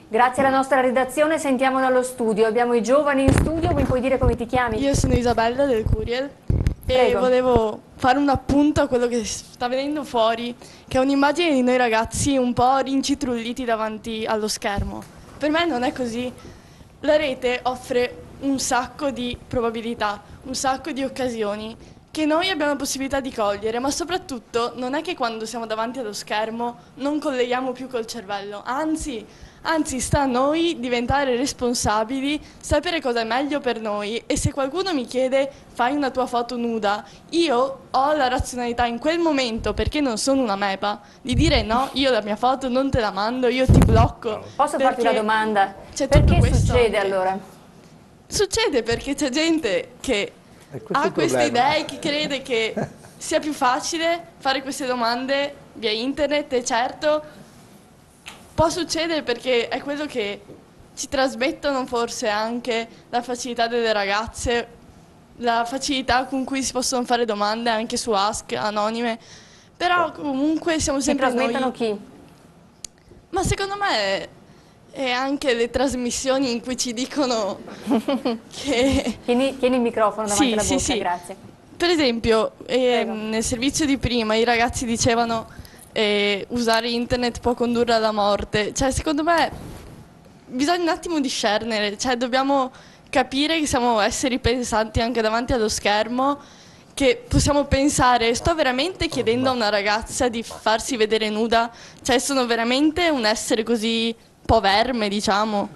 Grazie alla nostra redazione, sentiamo dallo studio. Abbiamo i giovani in studio, mi puoi dire come ti chiami? Io sono Isabella del Curiel e Prego. volevo fare un appunto a quello che sta venendo fuori, che è un'immagine di noi ragazzi un po' rincitrulliti davanti allo schermo. Per me non è così. La rete offre un sacco di probabilità, un sacco di occasioni che noi abbiamo la possibilità di cogliere, ma soprattutto non è che quando siamo davanti allo schermo non colleghiamo più col cervello, anzi sta a noi diventare responsabili, sapere cosa è meglio per noi e se qualcuno mi chiede fai una tua foto nuda, io ho la razionalità in quel momento, perché non sono una mepa, di dire no, io la mia foto non te la mando, io ti blocco. Posso farti una domanda? C'è tutto Perché questo succede anche. allora? Succede perché c'è gente che ha queste idee, che crede che sia più facile fare queste domande via internet e certo può succedere perché è quello che ci trasmettono forse anche la facilità delle ragazze, la facilità con cui si possono fare domande anche su Ask anonime, però comunque siamo Ti sempre trasmettono noi. chi? Ma secondo me è anche le trasmissioni in cui ci dicono che Tieni il microfono davanti alla bocca, sì. grazie. Per esempio, Prego. nel servizio di prima i ragazzi dicevano usare internet può condurre alla morte. Cioè, secondo me bisogna un attimo discernere, cioè dobbiamo capire che siamo esseri pensanti anche davanti allo schermo, che possiamo pensare, sto veramente chiedendo a una ragazza di farsi vedere nuda? Cioè, sono veramente un essere così poverme, diciamo,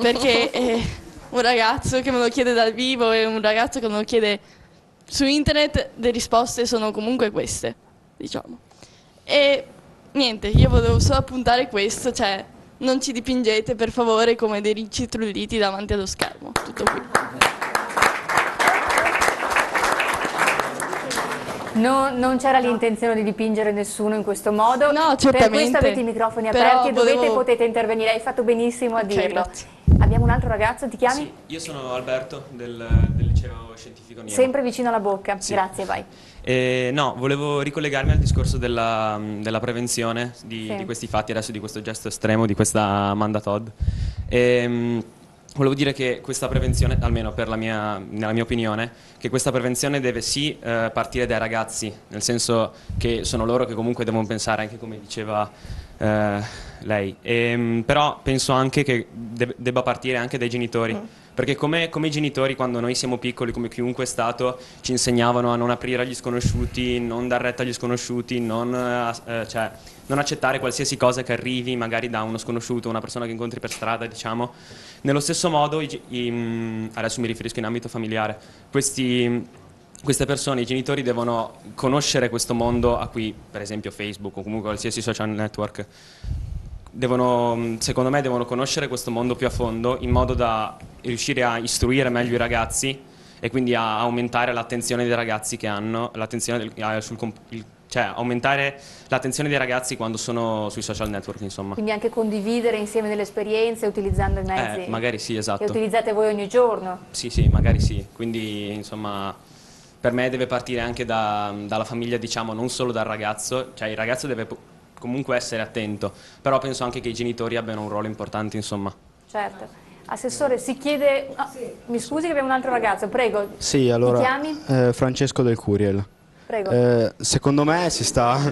perché un ragazzo che me lo chiede dal vivo e un ragazzo che me lo chiede su internet, le risposte sono comunque queste, diciamo. E niente, io volevo solo appuntare questo, cioè non ci dipingete per favore come dei rincitrulliti davanti allo schermo. Tutto qui. No, non c'era l'intenzione di dipingere nessuno in questo modo. No, Per questo certamente. avete i microfoni Però aperti e volevo- potete intervenire. Hai fatto benissimo a Ok, dirlo. grazie. Abbiamo un altro ragazzo, ti chiami? Sì, io sono Alberto del liceo scientifico Niemo. Sempre vicino alla bocca. Sì. Grazie, vai. No, volevo ricollegarmi al discorso della prevenzione Sì. di questi fatti, adesso di questo gesto estremo, di questa Amanda Todd. Volevo dire che questa prevenzione, almeno nella mia opinione, che questa prevenzione deve sì partire dai ragazzi, nel senso che sono loro che comunque devono pensare, anche come diceva lei. Però penso anche che debba partire anche dai genitori. Perché come i genitori, quando noi siamo piccoli, come chiunque è stato, ci insegnavano a non aprire agli sconosciuti, non dar retta agli sconosciuti, non accettare qualsiasi cosa che arrivi magari da uno sconosciuto, una persona che incontri per strada, diciamo. Nello stesso modo, adesso mi riferisco in ambito familiare, queste persone, i genitori devono conoscere questo mondo a cui, per esempio, Facebook o comunque qualsiasi social network, secondo me devono conoscere questo mondo più a fondo in modo da riuscire a istruire meglio i ragazzi e quindi a aumentare l'attenzione dei ragazzi che hanno, cioè aumentare l'attenzione dei ragazzi quando sono sui social network, insomma. Quindi anche condividere insieme delle esperienze utilizzando i mezzi Magari sì, esatto. che utilizzate voi ogni giorno. Sì, magari sì. Quindi, insomma, per me deve partire anche dalla famiglia, diciamo, non solo dal ragazzo, cioè il ragazzo deve comunque essere attento, però penso anche che i genitori abbiano un ruolo importante, insomma. Certo. Assessore, si chiede... no, mi scusi che abbiamo un altro ragazzo, prego. Sì, allora, Ti chiami? Francesco del Curiel. Prego. Secondo me si sta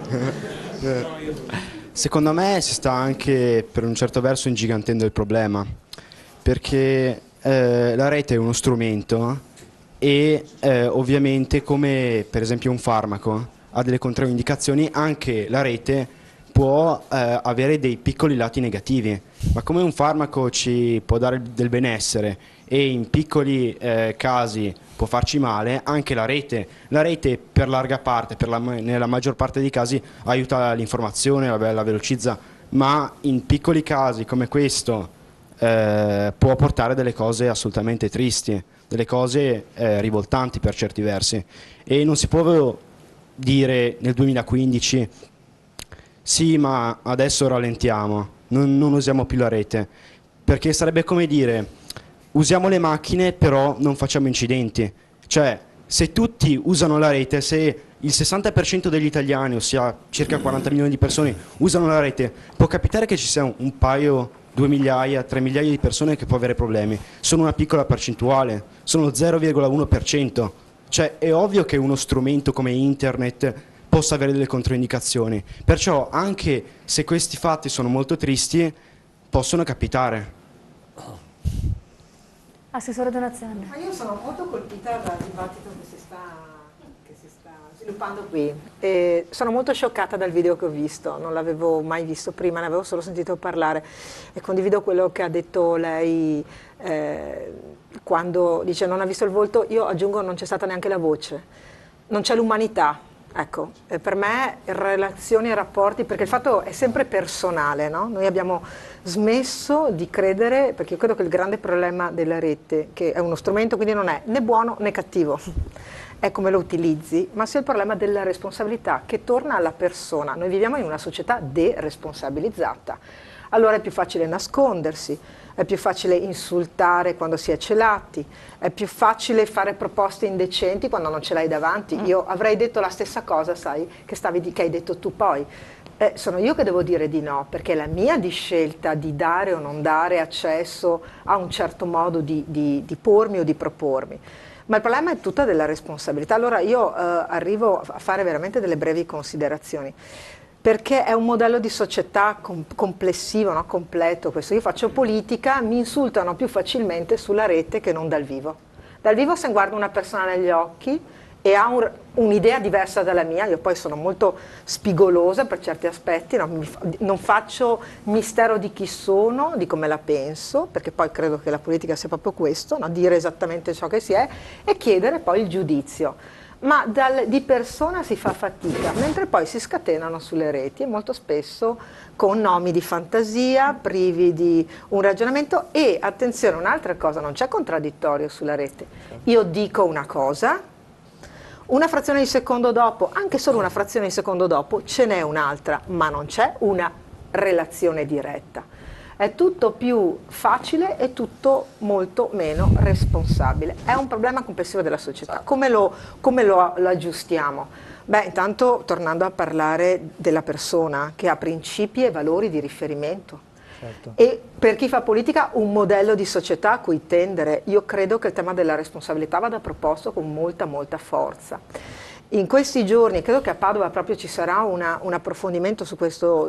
secondo me si sta anche per un certo verso ingigantendo il problema, perché la rete è uno strumento e ovviamente, come per esempio un farmaco ha delle controindicazioni, anche la rete può avere dei piccoli lati negativi, ma come un farmaco ci può dare del benessere e in piccoli casi può farci male, anche la rete per larga parte, nella maggior parte dei casi aiuta l'informazione, la velocizza, ma in piccoli casi come questo può portare delle cose assolutamente tristi, delle cose rivoltanti per certi versi, e non si può dire nel 2015 sì, ma adesso rallentiamo, non usiamo più la rete, perché sarebbe come dire usiamo le macchine però non facciamo incidenti. Cioè, se tutti usano la rete, se il 60% degli italiani, ossia circa 40 milioni di persone, usano la rete, può capitare che ci sia un paio 2 migliaia, 3 migliaia di persone che può avere problemi. Sono una piccola percentuale, sono lo 0,1%. Cioè è ovvio che uno strumento come internet possa avere delle controindicazioni. Perciò anche se questi fatti sono molto tristi, possono capitare. Assessore Donazione. Ma io sono molto colpita dal dibattito che si sta sviluppando qui. E sono molto scioccata dal video che ho visto, non l'avevo mai visto prima, ne avevo solo sentito parlare. E condivido quello che ha detto lei quando dice non ha visto il volto, io aggiungo non c'è stata neanche la voce, non c'è l'umanità. Ecco, per me relazioni e rapporti, perché il fatto è sempre personale, no? Noi abbiamo smesso di credere, perché io credo che il grande problema della rete, che è uno strumento, quindi non è né buono né cattivo, è come lo utilizzi, ma sia il problema della responsabilità che torna alla persona. Noi viviamo in una società deresponsabilizzata, allora è più facile nascondersi, è più facile insultare quando si è celati, è più facile fare proposte indecenti quando non ce l'hai davanti. Io avrei detto la stessa cosa, sai, che hai detto tu poi. Sono io che devo dire di no, perché è la mia di scelta di dare o non dare accesso a un certo modo di pormi o di propormi. Ma il problema è tutta della responsabilità. Allora io arrivo a fare veramente delle brevi considerazioni. Perché è un modello di società complessivo, no? Completo questo. Io faccio politica, mi insultano più facilmente sulla rete che non dal vivo. Dal vivo se guardo una persona negli occhi e ha un'idea diversa dalla mia, io poi sono molto spigolosa per certi aspetti, no? Non faccio mistero di chi sono, di come la penso, perché poi credo che la politica sia proprio questo, no? Dire esattamente ciò che si è e chiedere poi il giudizio. Ma di persona si fa fatica, mentre poi si scatenano sulle reti e molto spesso con nomi di fantasia, privi di un ragionamento e, attenzione, un'altra cosa, non c'è contraddittorio sulla rete. Io dico una cosa, una frazione di secondo dopo, anche solo una frazione di secondo dopo, ce n'è un'altra, ma non c'è una relazione diretta. È tutto più facile e tutto molto meno responsabile. È un problema complessivo della società. Come lo aggiustiamo? Beh, intanto tornando a parlare della persona che ha principi e valori di riferimento. Certo. E per chi fa politica un modello di società a cui tendere. Io credo che il tema della responsabilità vada proposto con molta forza. In questi giorni, credo che a Padova proprio ci sarà un approfondimento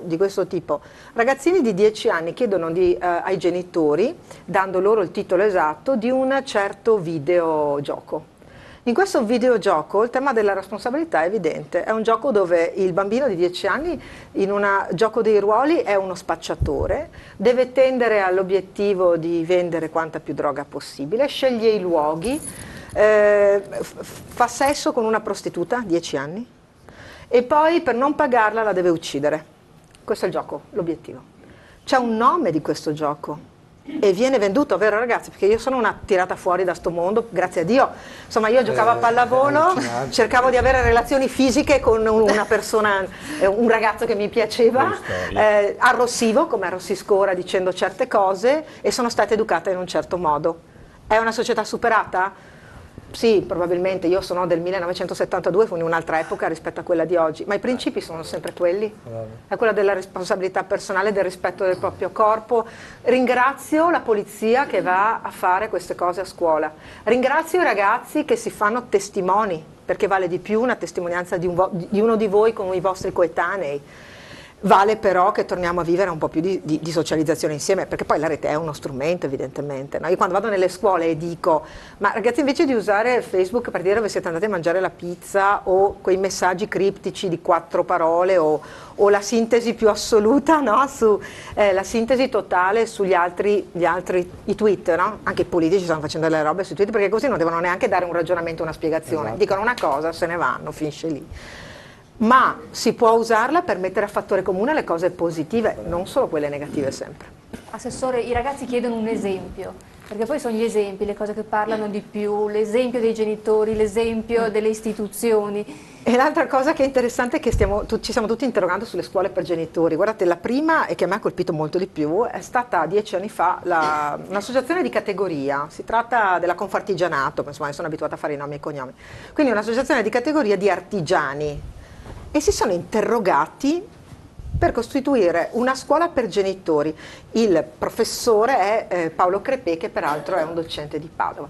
di questo tipo. Ragazzini di 10 anni chiedono ai genitori, dando loro il titolo esatto, di un certo videogioco. In questo videogioco il tema della responsabilità è evidente, è un gioco dove il bambino di 10 anni in un gioco dei ruoli è uno spacciatore, deve tendere all'obiettivo di vendere quanta più droga possibile, sceglie i luoghi, fa sesso con una prostituta, 10 anni, e poi per non pagarla la deve uccidere. Questo è il gioco, l'obiettivo. C'è un nome di questo gioco e viene venduto, vero ragazzi? Perché io sono una tirata fuori da sto mondo, grazie a Dio. Insomma, io giocavo a pallavolo, cercavo di avere relazioni fisiche con una persona, un ragazzo che mi piaceva, arrossivo, come arrossisco ora dicendo certe cose, e sono stata educata in un certo modo. È una società superata? Sì, probabilmente. Io sono del 1972, quindi un'altra epoca rispetto a quella di oggi, ma i principi sono sempre quelli. È quella della responsabilità personale, del rispetto del proprio corpo. Ringrazio la polizia che va a fare queste cose a scuola. Ringrazio i ragazzi che si fanno testimoni, perché vale di più una testimonianza di uno di voi con i vostri coetanei. Vale però che torniamo a vivere un po' più di socializzazione insieme, perché poi la rete è uno strumento evidentemente, no? Io quando vado nelle scuole e dico, ma ragazzi, invece di usare Facebook per dire dove siete andati a mangiare la pizza, o quei messaggi criptici di 4 parole, o la sintesi più assoluta, no? La sintesi totale sugli altri i tweet, no? Anche i politici stanno facendo delle robe sui tweet, perché così non devono neanche dare un ragionamento, una spiegazione, esatto. Dicono una cosa, se ne vanno, finisce lì. Ma si può usarla per mettere a fattore comune le cose positive, non solo quelle negative sempre. Assessore, i ragazzi chiedono un esempio, perché poi sono gli esempi, le cose che parlano di più, l'esempio dei genitori, l'esempio delle istituzioni. E l'altra cosa che è interessante è che ci stiamo tutti interrogando sulle scuole per genitori. Guardate, la prima, e che a me ha colpito molto di più, è stata 10 anni fa un'associazione di categoria. Si tratta della Confartigianato, insomma, sono abituata a fare i nomi e i cognomi. Quindi un'associazione di categoria di artigiani. E si sono interrogati per costituire una scuola per genitori. Il professore è Paolo Crepè, che peraltro è un docente di Padova.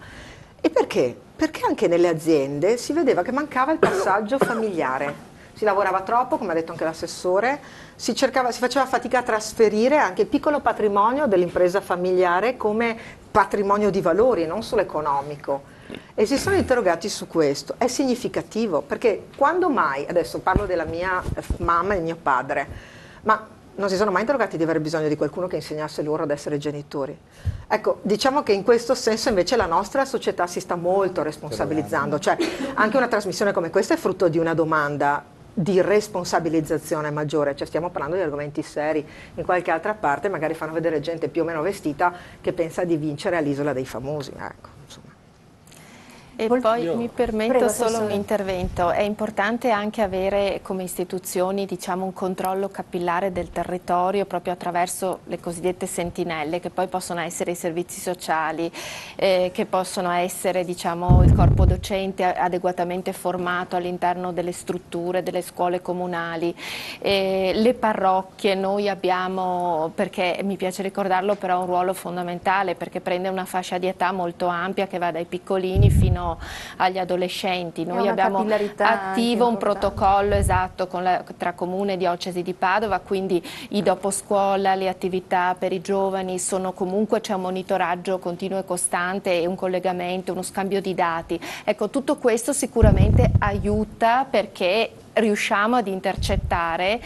E perché? Perché anche nelle aziende si vedeva che mancava il passaggio familiare. Si lavorava troppo, come ha detto anche l'assessore, si faceva fatica a trasferire anche il piccolo patrimonio dell'impresa familiare come patrimonio di valori, non solo economico. E si sono interrogati su questo. È significativo, perché quando mai, adesso parlo della mia mamma e mio padre, ma non si sono mai interrogati di avere bisogno di qualcuno che insegnasse loro ad essere genitori. Ecco, diciamo che in questo senso invece la nostra società si sta molto responsabilizzando, cioè anche una trasmissione come questa è frutto di una domanda di responsabilizzazione maggiore, cioè stiamo parlando di argomenti seri. In qualche altra parte magari fanno vedere gente più o meno vestita che pensa di vincere all'Isola dei Famosi, ecco, insomma. E poi mi permetto Prego, solo un Assessore. intervento. È importante anche avere come istituzioni, diciamo, un controllo capillare del territorio proprio attraverso le cosiddette sentinelle, che poi possono essere i servizi sociali, che possono essere, diciamo, il corpo docente adeguatamente formato all'interno delle strutture, delle scuole comunali, le parrocchie. Noi abbiamo, perché mi piace ricordarlo, però un ruolo fondamentale, perché prende una fascia di età molto ampia che va dai piccolini fino agli adolescenti. Noi una abbiamo capillarità attivo anche un protocollo esatto tra Comune e Diocesi di Padova, quindi i doposcuola, le attività per i giovani sono comunque, c'è un monitoraggio continuo e costante e un collegamento, uno scambio di dati. Ecco, tutto questo sicuramente aiuta perché riusciamo ad intercettare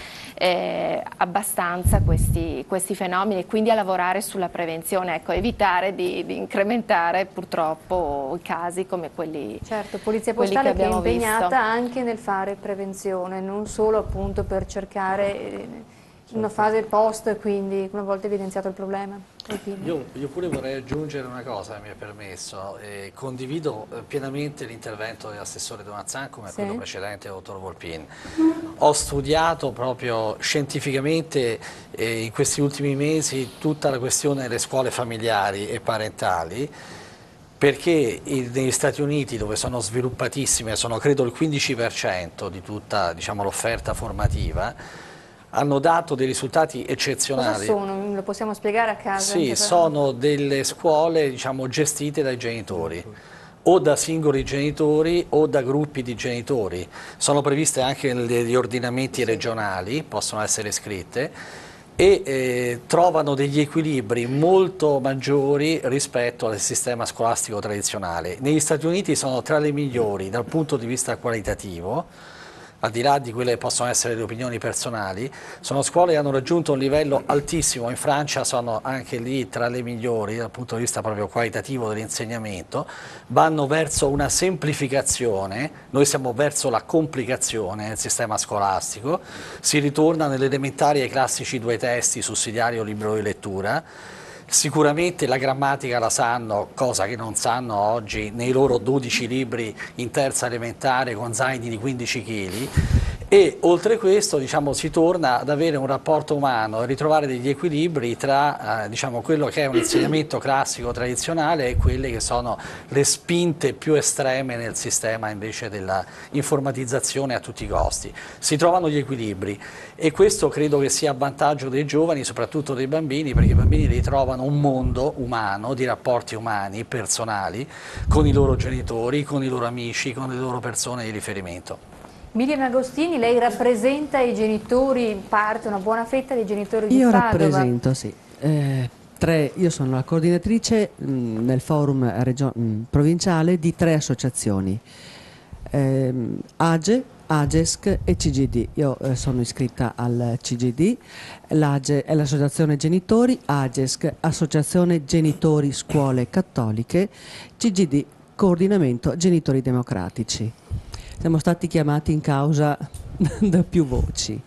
abbastanza questi fenomeni e quindi a lavorare sulla prevenzione, ecco, evitare di incrementare purtroppo i casi come quelli. Certo, Polizia quelli Postale che è abbiamo impegnata visto. anche nel fare prevenzione, non solo appunto per cercare una fase post, quindi una volta evidenziato il problema. Io pure vorrei aggiungere una cosa, mi è permesso. Condivido pienamente l'intervento dell'assessore Donazzan come Sì. quello precedente, dottor Volpin. Ho studiato proprio scientificamente in questi ultimi mesi tutta la questione delle scuole familiari e parentali, perché negli Stati Uniti, dove sono sviluppatissime, sono credo il 15% di tutta, diciamo, l'offerta formativa, hanno dato dei risultati eccezionali. Cosa sono? Lo possiamo spiegare a casa? Sì, sono delle scuole, diciamo, gestite dai genitori, o da singoli genitori o da gruppi di genitori. Sono previste anche negli ordinamenti regionali, possono essere scritte, e trovano degli equilibri molto maggiori rispetto al sistema scolastico tradizionale. Negli Stati Uniti sono tra le migliori dal punto di vista qualitativo, al di là di quelle che possono essere le opinioni personali. Sono scuole che hanno raggiunto un livello altissimo. In Francia sono anche lì tra le migliori dal punto di vista proprio qualitativo dell'insegnamento, vanno verso una semplificazione, noi siamo verso la complicazione del sistema scolastico, si ritorna nelle elementari ai classici 2 testi, sussidiario, libro di lettura. Sicuramente la grammatica la sanno, cosa che non sanno oggi nei loro 12 libri in terza elementare con zaini di 15 kg. E oltre questo, diciamo, si torna ad avere un rapporto umano e ritrovare degli equilibri tra diciamo, quello che è un insegnamento classico tradizionale e quelle che sono le spinte più estreme nel sistema invece della informatizzazione a tutti i costi. Si trovano gli equilibri e questo credo che sia a vantaggio dei giovani, soprattutto dei bambini, perché i bambini ritrovano un mondo umano, di rapporti umani, personali, con i loro genitori, con i loro amici, con le loro persone di riferimento. Miriam Agostini, lei rappresenta i genitori, in parte una buona fetta dei genitori di Io Padova. rappresento, sì. Io sono la coordinatrice nel forum provinciale di 3 associazioni, AGE, AGESC e CGD. Io sono iscritta al CGD, l'AGE è l'associazione genitori, AGESC Associazione Genitori Scuole Cattoliche, CGD Coordinamento Genitori Democratici. Siamo stati chiamati in causa da più voci.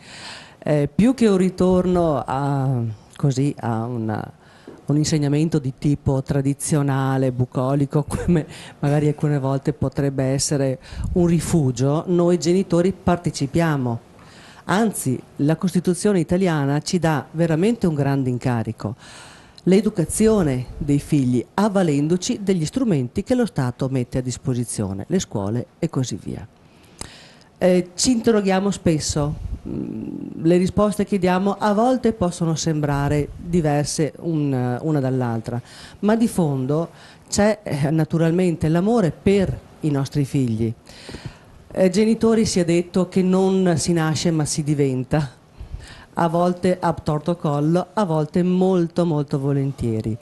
Più che un ritorno a un insegnamento di tipo tradizionale, bucolico, come magari alcune volte potrebbe essere un rifugio, noi genitori partecipiamo. Anzi, la Costituzione italiana ci dà veramente un grande incarico. L'educazione dei figli, avvalendoci degli strumenti che lo Stato mette a disposizione, le scuole e così via. Ci interroghiamo spesso, le risposte che diamo a volte possono sembrare diverse una dall'altra, ma di fondo c'è naturalmente l'amore per i nostri figli. Genitori si è detto che non si nasce ma si diventa, a volte a torto collo, a volte molto molto volentieri.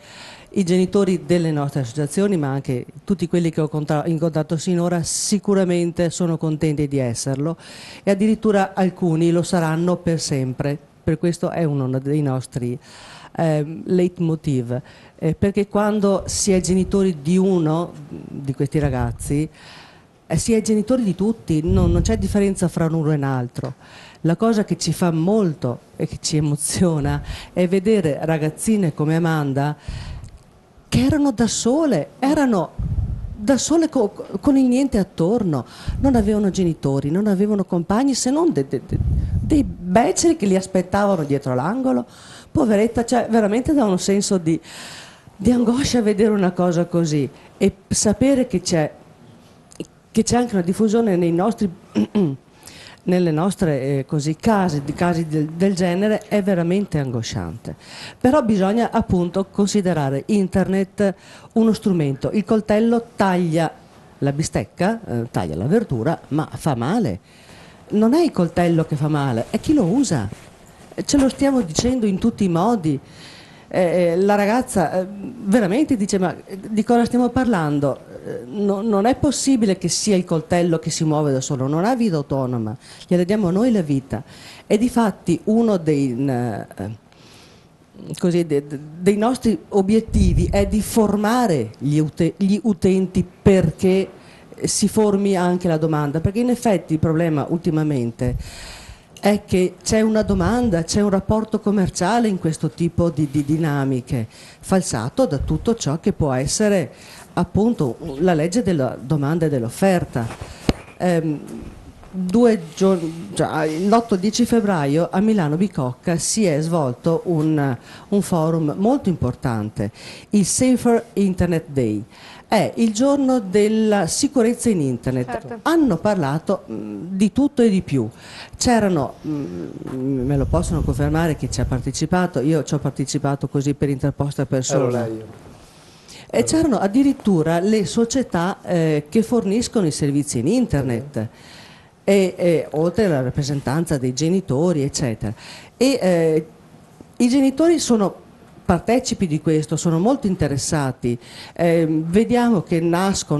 I genitori delle nostre associazioni, ma anche tutti quelli che ho incontrato sinora, sicuramente sono contenti di esserlo e addirittura alcuni lo saranno per sempre. Per questo è uno dei nostri leitmotiv, perché quando si è genitori di uno di questi ragazzi, si è genitori di tutti, non c'è differenza fra uno e un altro. La cosa che ci fa molto e che ci emoziona è vedere ragazzine come Amanda che erano da sole con il niente attorno, non avevano genitori, non avevano compagni se non dei beceri che li aspettavano dietro l'angolo. Poveretta, cioè veramente dà un senso di angoscia vedere una cosa così e sapere che c'è anche una diffusione nelle nostre casi del genere è veramente angosciante. Però bisogna appunto considerare internet uno strumento. Il coltello taglia la bistecca, taglia la verdura, ma fa male. Non è il coltello che fa male, è chi lo usa. Ce lo stiamo dicendo in tutti i modi. La ragazza veramente dice: ma di cosa stiamo parlando? Non è possibile che sia il coltello che si muove da solo, non ha vita autonoma, gliela diamo noi la vita. E difatti uno dei nostri obiettivi è di formare gli utenti perché si formi anche la domanda, perché in effetti il problema ultimamente è che c'è una domanda, c'è un rapporto commerciale in questo tipo di dinamiche, falsato da tutto ciò che può essere appunto la legge della domanda e dell'offerta. L'8-10 febbraio a Milano Bicocca si è svolto un forum molto importante, il Safer Internet Day. È il giorno della sicurezza in internet. Certo. Hanno parlato di tutto e di più. C'erano, me lo possono confermare chi ci ha partecipato, io ci ho partecipato così per interposta persona. E c'erano addirittura le società che forniscono i servizi in internet, oltre alla rappresentanza dei genitori, eccetera. I genitori sono partecipi di questo, sono molto interessati, vediamo che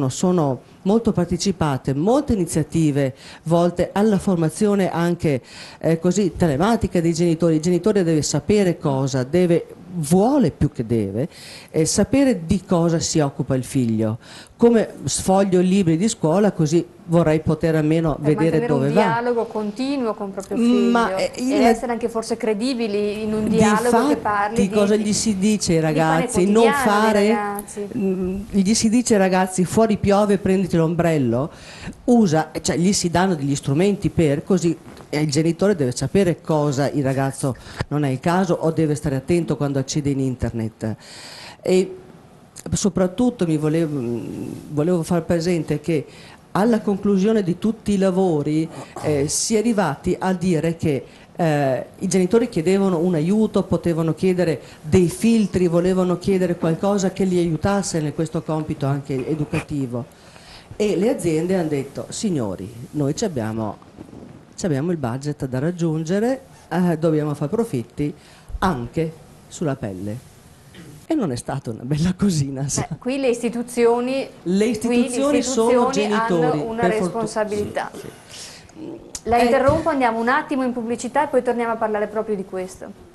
sono molto partecipate, molte iniziative volte alla formazione anche così telematica dei genitori. Il genitore deve sapere cosa, vuole più che deve, sapere di cosa si occupa il figlio. Come sfoglio libri di scuola, così vorrei poter almeno vedere dove va. Un dialogo continuo con proprio figlio ed essere anche forse credibili in un dialogo che parli di cosa gli si dice ai ragazzi, non fare, gli si dice ai ragazzi fuori piove prenditi l'ombrello, cioè gli si danno degli strumenti per così. Il genitore deve sapere cosa il ragazzo non è il caso o deve stare attento quando accede in internet. E soprattutto volevo far presente che alla conclusione di tutti i lavori si è arrivati a dire che i genitori chiedevano un aiuto, potevano chiedere dei filtri, volevano chiedere qualcosa che li aiutasse in questo compito anche educativo. E le aziende hanno detto: signori, noi abbiamo il budget da raggiungere, dobbiamo fare profitti anche sulla pelle. E non è stata una bella cosina. Qui le istituzioni sono genitori, hanno una responsabilità. Sì. La interrompo, andiamo un attimo in pubblicità e poi torniamo a parlare proprio di questo.